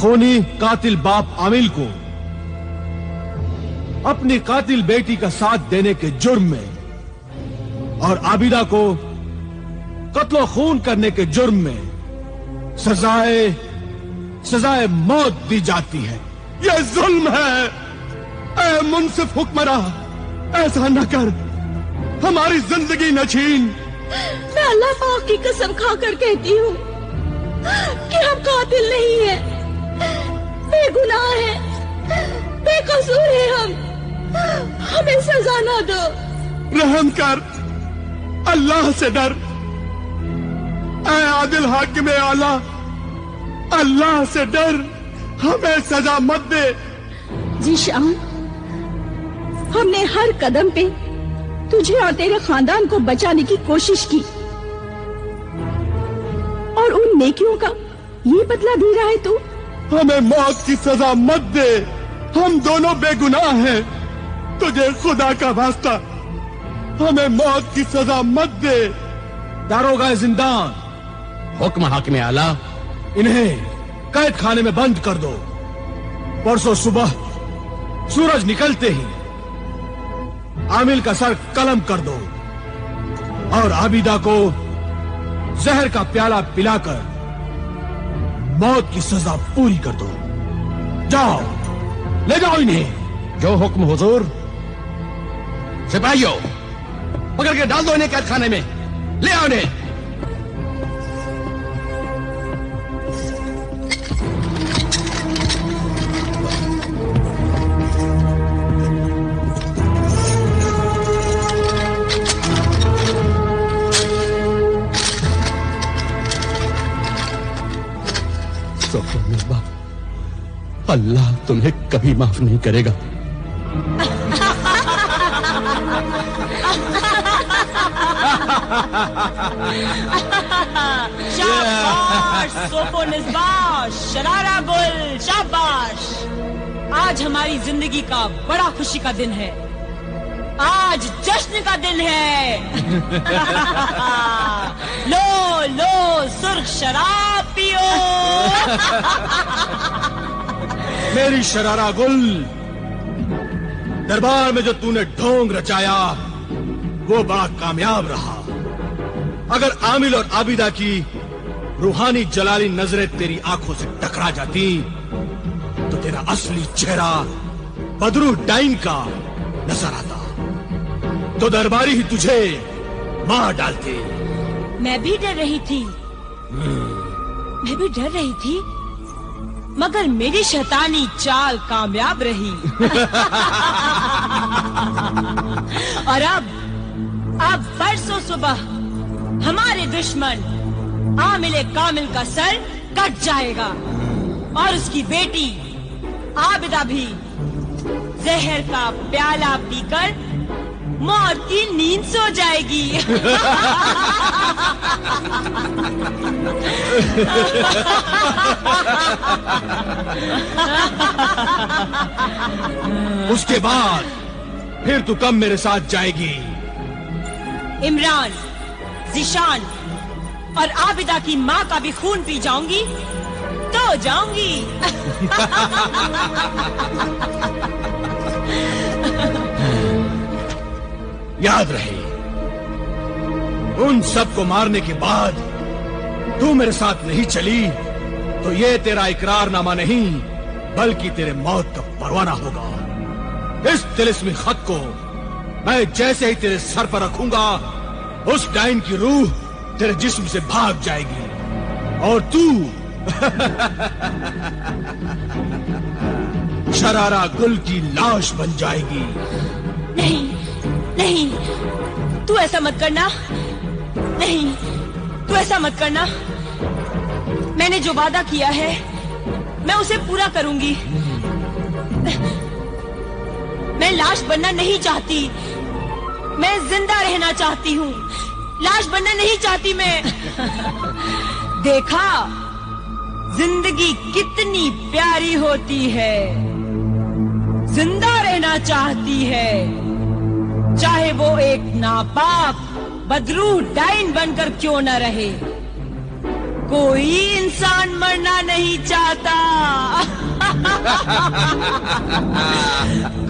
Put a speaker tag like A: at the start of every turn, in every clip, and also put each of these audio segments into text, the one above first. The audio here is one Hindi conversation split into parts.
A: खूनी कातिल बाप आमिल को अपनी कातिल बेटी का साथ देने के जुर्म में और आबिदा को कत्लो खून करने के जुर्म में सजाए मौत दी जाती है। यह जुल्म है। ऐ मुंसिफ हुक्मरा, ऐसा न कर, हमारी जिंदगी न छीन।
B: मैं अल्लाह पाक की कसम खाकर कहती हूँ कि हम कातिल नहीं है, बेगुनाह है, बेकसूर है हम। हमें सजा ना दो।
A: रहम कर, अल्लाह से डर। ऐ आदिल हाकिम आला, अल्लाह से डर, हमें सजा मत दे।
B: जीशान, हमने हर कदम पे तुझे और तेरे खानदान को बचाने की कोशिश की और उन नेकियों का ये बदला दे रहा है तू।
A: हमें मौत की सजा मत दे, हम दोनों बेगुनाह हैं। तुझे खुदा का वास्ता, हमें मौत की सजा मत दे। दारोगा जिंदान,
C: हुक्म हाकिम आला,
A: इन्हें कैद खाने में बंद कर दो। परसों सुबह सूरज निकलते ही आमिल का सर कलम कर दो और आबिदा को जहर का प्याला पिलाकर मौत की सजा पूरी कर दो। जाओ, ले जाओ इन्हें।
C: जो हुक्म हुजूर। सिपाहियों, पकड़ के डाल दो इन्हें कैद खाने में। ले आओ इन्हें। अल्लाह तुम्हें कभी माफ नहीं करेगा।
D: शाबाश सोफो निस्बाह, शरारा गुल, शाबाश। आज हमारी जिंदगी का बड़ा खुशी का दिन है। आज जश्न का दिन है। लो लो सुर्ख शराब पियो।
A: मेरी शरारा गुल, दरबार में जो तूने ढोंग रचाया वो बड़ा कामयाब रहा। अगर आमिल और आबिदा की रूहानी जलाली नजरें तेरी आंखों से टकरा जाती तो तेरा असली चेहरा बदरू डाइन का नजर आता, तो दरबारी ही तुझे मार डालते।
D: मैं भी डर रही थी, मैं भी डर रही थी, मगर मेरी शैतानी चाल कामयाब रही। और अब परसों सुबह हमारे दुश्मन आमिल कामिल का सर कट जाएगा और उसकी बेटी आबिदा भी जहर का प्याला पीकर मौत की नींद सो जाएगी।
A: उसके बाद फिर तू कब मेरे साथ जाएगी?
D: इमरान, जिशान और आबिदा की माँ का भी खून पी जाऊंगी तो जाऊंगी।
A: याद रहे, उन सब को मारने के बाद तू मेरे साथ नहीं चली तो ये तेरा इकरारनामा नहीं बल्कि तेरे मौत का परवाना होगा। इस तिलिस्मी खत को मैं जैसे ही तेरे सर पर रखूंगा उस डाइन की रूह तेरे जिस्म से भाग जाएगी और तू शरारा गुल की लाश बन जाएगी।
D: नहीं नहीं, तू ऐसा मत करना। नहीं, तू ऐसा मत करना। मैंने जो वादा किया है मैं उसे पूरा करूंगी। मैं लाश बनना नहीं चाहती, मैं जिंदा रहना चाहती हूँ। लाश बनना नहीं चाहती मैं। देखा जिंदगी कितनी प्यारी होती है। जिंदा रहना चाहती है, चाहे वो एक नापाक बदरूह डाइन बनकर क्यों न रहे। कोई इंसान मरना नहीं चाहता।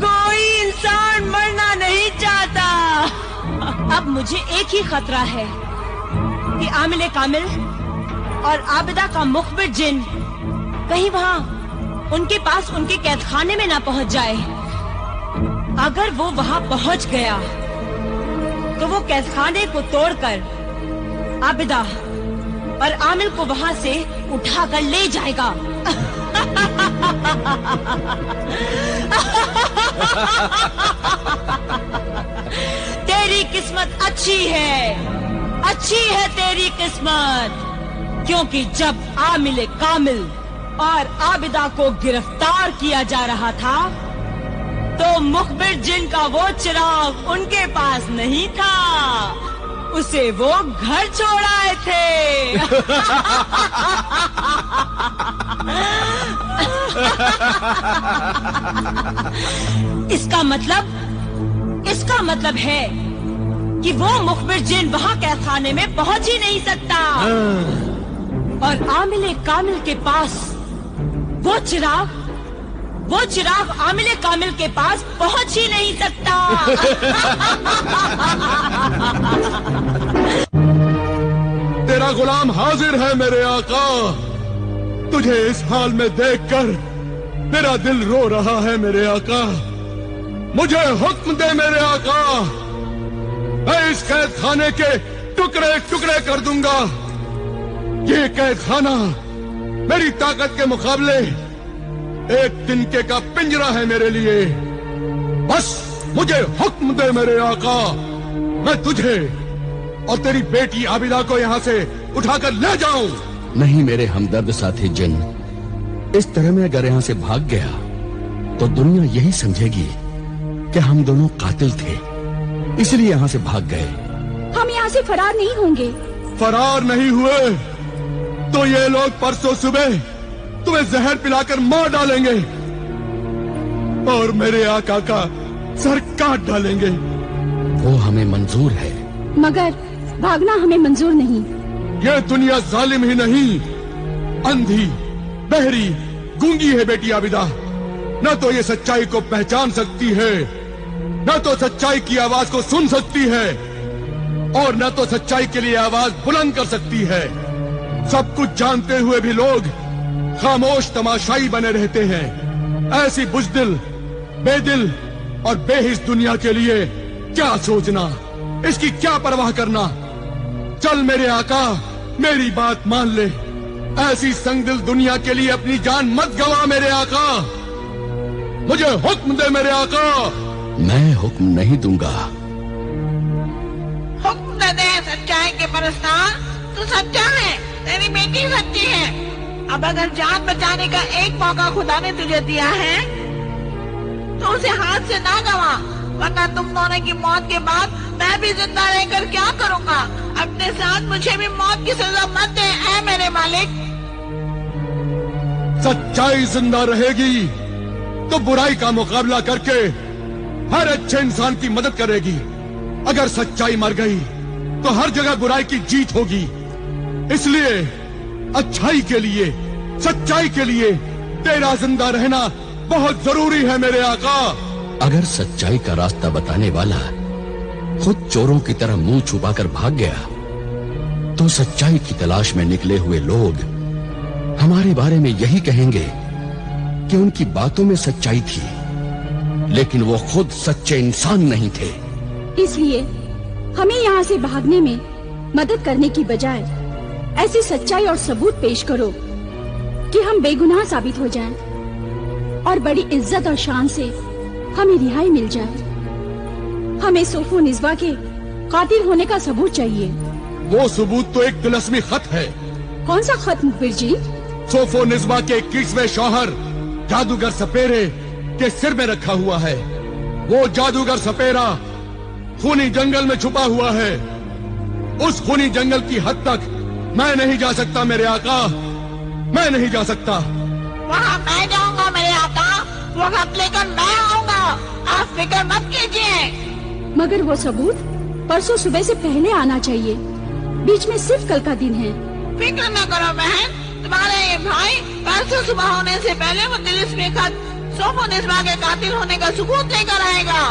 D: कोई इंसान मरना नहीं चाहता। अब मुझे एक ही खतरा है कि आमिल कामिल और आबिदा का मुखबिर जिन कहीं वहां उनके पास उनके कैदखाने में ना पहुंच जाए। अगर वो वहां पहुंच गया तो वो कैदखाने को तोड़कर आबिदा और आमिल को वहां से उठाकर ले जाएगा। तेरी किस्मत अच्छी है तेरी किस्मत, क्योंकि जब आमिल कामिल और आबिदा को गिरफ्तार किया जा रहा था तो मुखबिर जिन का वो चिराग उनके पास नहीं था, उसे वो घर छोड़ आए थे। इसका मतलब है कि वो मुखबिर जिन वहां कैदखाने में पहुंच ही नहीं सकता और आमिल कामिल के पास वो चिराग आमिल कामिल के पास पहुंच ही नहीं सकता।
A: तेरा गुलाम हाजिर है मेरे आका। तुझे इस हाल में देखकर मेरा दिल रो रहा है मेरे आका। मुझे हुक्म दे मेरे आका, मैं इस कैद खाने के टुकड़े टुकड़े कर दूंगा। ये कैद खाना मेरी ताकत के मुकाबले एक तिनके का पिंजरा है मेरे लिए। बस मुझे हुक्म दे मेरे आका, मैं तुझे और तेरी बेटी आबिदा को यहाँ से उठाकर ले जाऊं।
C: नहीं मेरे हमदर्द साथी जिन, इस तरह में अगर यहाँ से भाग गया तो दुनिया यही समझेगी कि हम दोनों कातिल थे, इसलिए यहाँ से भाग गए।
B: हम यहाँ से फरार नहीं होंगे।
A: फरार नहीं हुए तो ये लोग परसों सुबह तुम्हें जहर पिलाकर मार डालेंगे और मेरे आका का सर काट डालेंगे।
C: वो हमें मंजूर है,
B: मगर भागना हमें मंजूर नहीं।
A: ये दुनिया जालिम ही नहीं, अंधी, बहरी, गूंगी है बेटी आबिदा। न तो ये सच्चाई को पहचान सकती है, न तो सच्चाई की आवाज को सुन सकती है, और न तो सच्चाई के लिए आवाज बुलंद कर सकती है। सब कुछ जानते हुए भी लोग खामोश तमाशाई बने रहते हैं। ऐसी बुज़दिल, बेदिल और बेहिस दुनिया के लिए क्या सोचना, इसकी क्या परवाह करना। चल मेरे आका, मेरी बात मान ले। ऐसी संगदिल दुनिया के लिए अपनी जान मत गवा मेरे आका। मुझे हुक्म दे मेरे आका।
C: मैं हुक्म नहीं दूंगा।
E: हुक्म न दे सच्चाई के परस्तार, तू सच्चा है, तेरी बेटी सच्ची है। अब अगर जान बचाने का एक मौका खुदा ने तुझे दिया है तो उसे हाथ से ना गवा, वरना तुम दोनों की मौत के बाद मैं भी जिंदा रहकर क्या करूँगा। अपने साथ मुझे भी मौत की सजा मत दे ऐ मेरे मालिक।
A: सच्चाई जिंदा रहेगी तो बुराई का मुकाबला करके हर अच्छे इंसान की मदद करेगी। अगर सच्चाई मर गई तो हर जगह बुराई की जीत होगी। इसलिए अच्छाई के लिए, सच्चाई के लिए तेरा जिंदा रहना बहुत जरूरी है मेरे आका।
C: अगर सच्चाई का रास्ता बताने वाला खुद चोरों की तरह मुंह छुपाकर भाग गया तो सच्चाई की तलाश में निकले हुए लोग हमारे बारे में यही कहेंगे कि उनकी बातों में सच्चाई थी, लेकिन वो खुद सच्चे इंसान नहीं थे।
B: इसलिए हमें यहाँ से भागने में मदद करने की बजाय ऐसी सच्चाई और सबूत पेश करो कि हम बेगुनाह साबित हो जाएं और बड़ी इज्जत और शान से हमें रिहाई मिल जाए। हमें सोफो निस्बा के कातिल होने का सबूत चाहिए।
A: वो सबूत तो एक तिलस्मी खत है।
B: कौन सा खत मुखबिर जी?
A: सोफो निस्बा के 21वें शौहर जादूगर सपेरे के सिर में रखा हुआ है। वो जादूगर सपेरा खूनी जंगल में छुपा हुआ है। उस खूनी जंगल की हद तक मैं नहीं जा सकता मेरे आका, मैं नहीं जा सकता।
E: वहाँ मैं जाऊँगा मेरे आका, वो खत लेकर मैं आऊँगा, आप फिक्र मत कीजिए।
B: मगर वो सबूत परसों सुबह से पहले आना चाहिए। बीच में सिर्फ कल का दिन है।
E: फिक्र न करो बहन, तुम्हारे ये भाई परसों सुबह होने से पहले वो तिलिस्मी खत सोफोनिस्मा के कातिल होने का सबूत लेकर आएगा।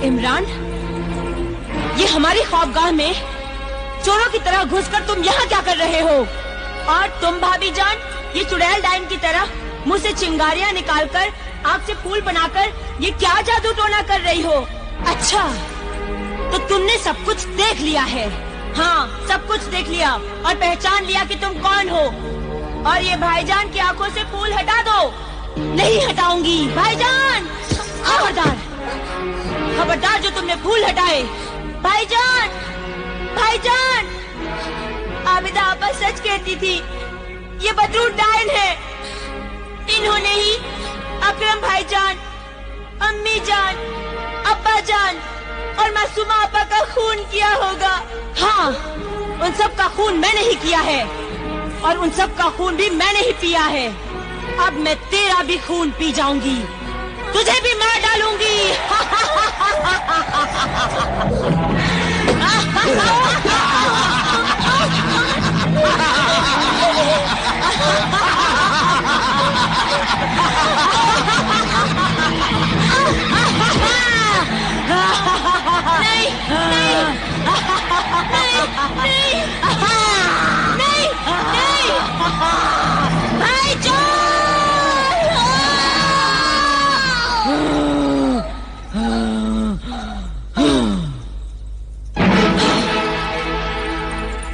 D: इमरान, ये हमारी ख्वाबगाह में चोरों की तरह घुसकर तुम यहाँ क्या कर रहे हो? और तुम भाभी जान, ये चुड़ैल डाइन की तरह मुंह से चिंगारियाँ निकालकर आग से फूल बनाकर ये क्या जादू टोना कर रही हो? अच्छा, तो तुमने सब कुछ देख लिया है। हाँ, सब कुछ देख लिया और पहचान लिया कि तुम कौन हो। और ये भाईजान की आंखों से फूल हटा दो। नहीं हटाऊंगी भाईजान, खबरदार, खबरदार जो तुमने फूल हटाए। भाईजान, भाईजान, आबिदा आपा सच कहती थी, ये बदरू डायन है। इन्होंने ही अकरम भाईजान, अम्मी जान, अब्बा जान और मासूमा आपा का खून किया होगा। हाँ, उन सब का खून मैंने ही किया है और उन सब का खून भी मैंने ही पिया है। अब मैं तेरा भी खून पी जाऊंगी, तुझे भी मार डालूंगी। नहीं, नहीं, नहीं, नहीं, नहीं, भाईजान!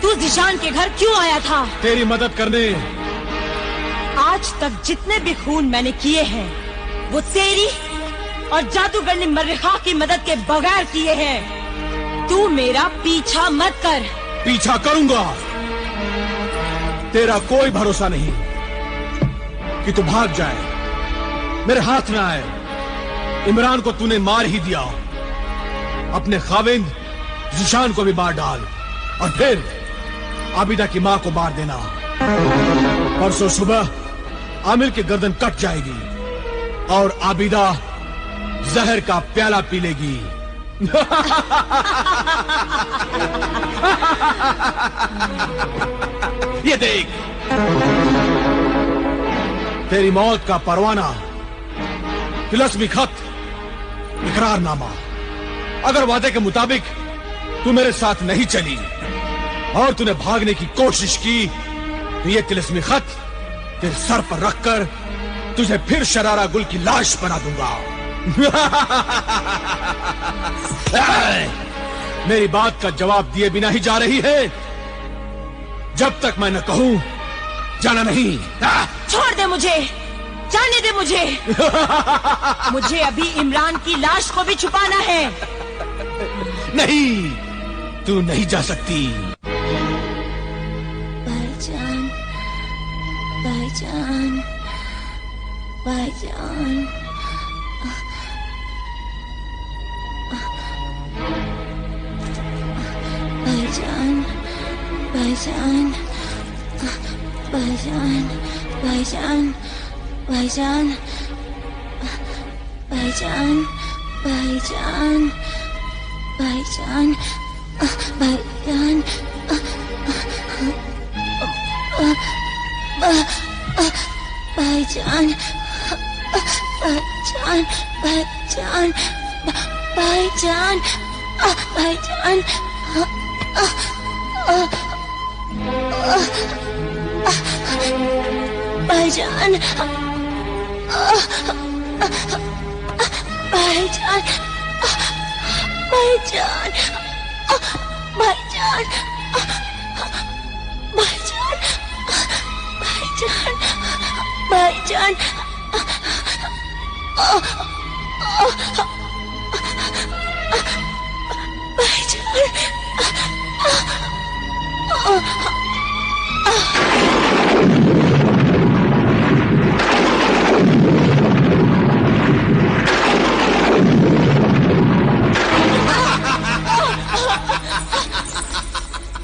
D: तू जिशान के घर क्यों आया था?
A: तेरी मदद करने।
D: आज तक जितने भी खून मैंने किए हैं वो तेरी और जादूगरनी मर्रिखा की मदद के बगैर किए हैं। तू मेरा पीछा मत कर।
A: पीछा करूंगा। तेरा कोई भरोसा नहीं कि तू भाग जाए, मेरे हाथ में आए। इमरान को तूने मार ही दिया, अपने खाविंद जिशान को भी मार डाल और फिर आबिदा की माँ को मार देना। परसों सुबह आमिर की गर्दन कट जाएगी और आबिदा जहर का प्याला पी लेगी। ये देख, तेरी मौत का परवाना, तिलिस्मी खत, इकरारनामा। अगर वादे के मुताबिक तू मेरे साथ नहीं चली और तूने भागने की कोशिश की तो ये तिलिस्मी खत तेरे सर पर रखकर तुझे फिर शरारा गुल की लाश बना दूंगा। मेरी बात का जवाब दिए बिना ही जा रही है। जब तक मैं न कहूं जाना नहीं।
D: छोड़ दे मुझे, जाने दे मुझे। मुझे अभी इमरान की लाश को भी छुपाना है।
A: नहीं, तू नहीं जा सकती।
B: भाईजान, भाईजान, भाईजान, भाईजान, भाईजान, भाईजान, भाईजान, भाईजान, भाईजान, भाईजान, भाईजान, भाईजान, भाईजान, भाईजान, भाईजान, भाईजान, भाईजान, भाईजान, भाईजान, भाईजान, भाईजान, भाईजान, भाईजान, भाईजान,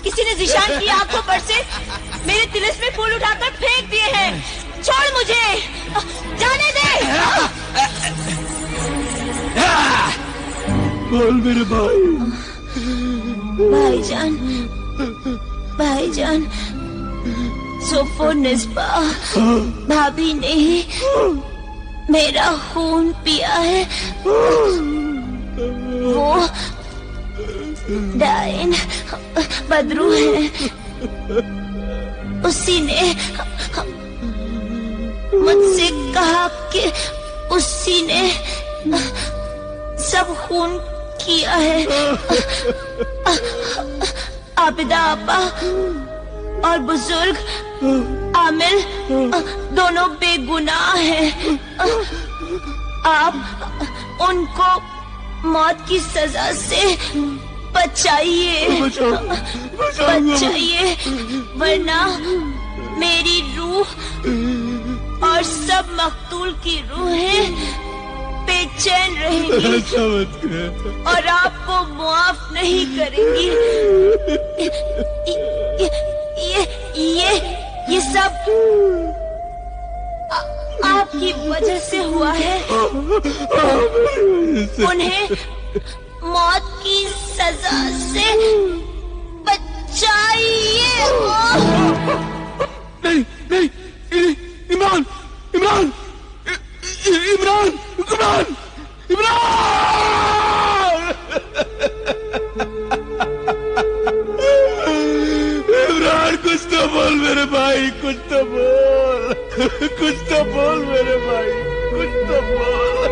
D: किसी ने जिशान की आंखों पर से मेरे तिलिस्मी फूल उठाकर फेंक दिए हैं। छोड़ मुझे, जाने दे।
A: बोल मेरे भाई।
B: भाईजान, भाईजान, सोफो निस्बा भाभी ने मेरा खून पिया है। वो डाइन बदरू है, उसी ने मुझसे कहा कि उसी ने सब खून किया है। आबिदा आपा और बुजुर्ग आमिर दोनों बेगुनाह हैं। आप उनको मौत की सजा से बचाइए, बचाइए, वरना मेरी रूह और सब मकतूल की रूहें बेचैन रहेंगी और आपको मुआफ नहीं करेंगी। ये सब आपकी वजह से हुआ है। उन्हें मौत की सजा से बचाइए।
A: नहीं नहीं, इमरान, इमरान, इमरान, इमरान, इमरान, कुछ तो बोल मेरे भाई, कुछ तो बोल, कुछ तो बोल मेरे भाई, कुछ तो बोल।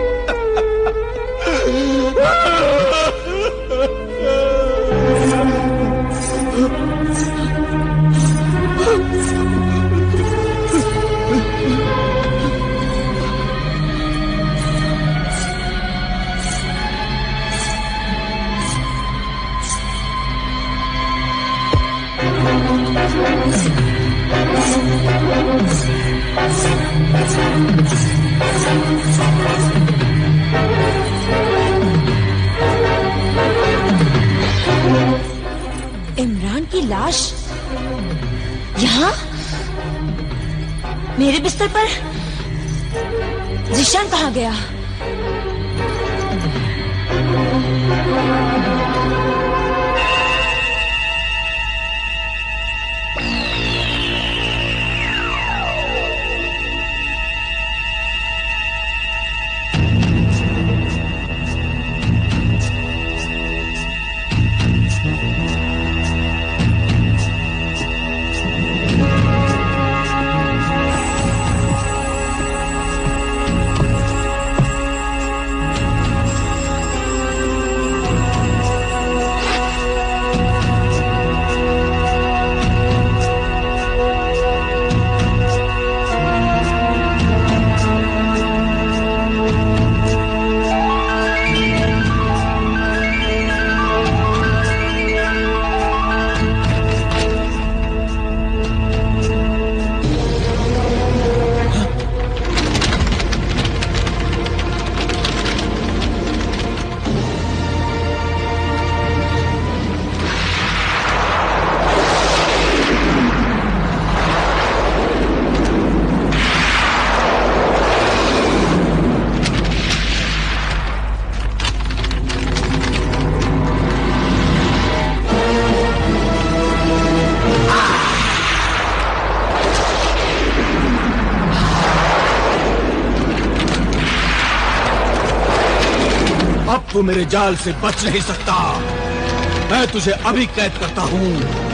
D: इमरान की लाश यहाँ मेरे बिस्तर पर। जिशान कहाँ गया?
A: तू मेरे जाल से बच नहीं सकता। मैं तुझे अभी कैद करता हूँ।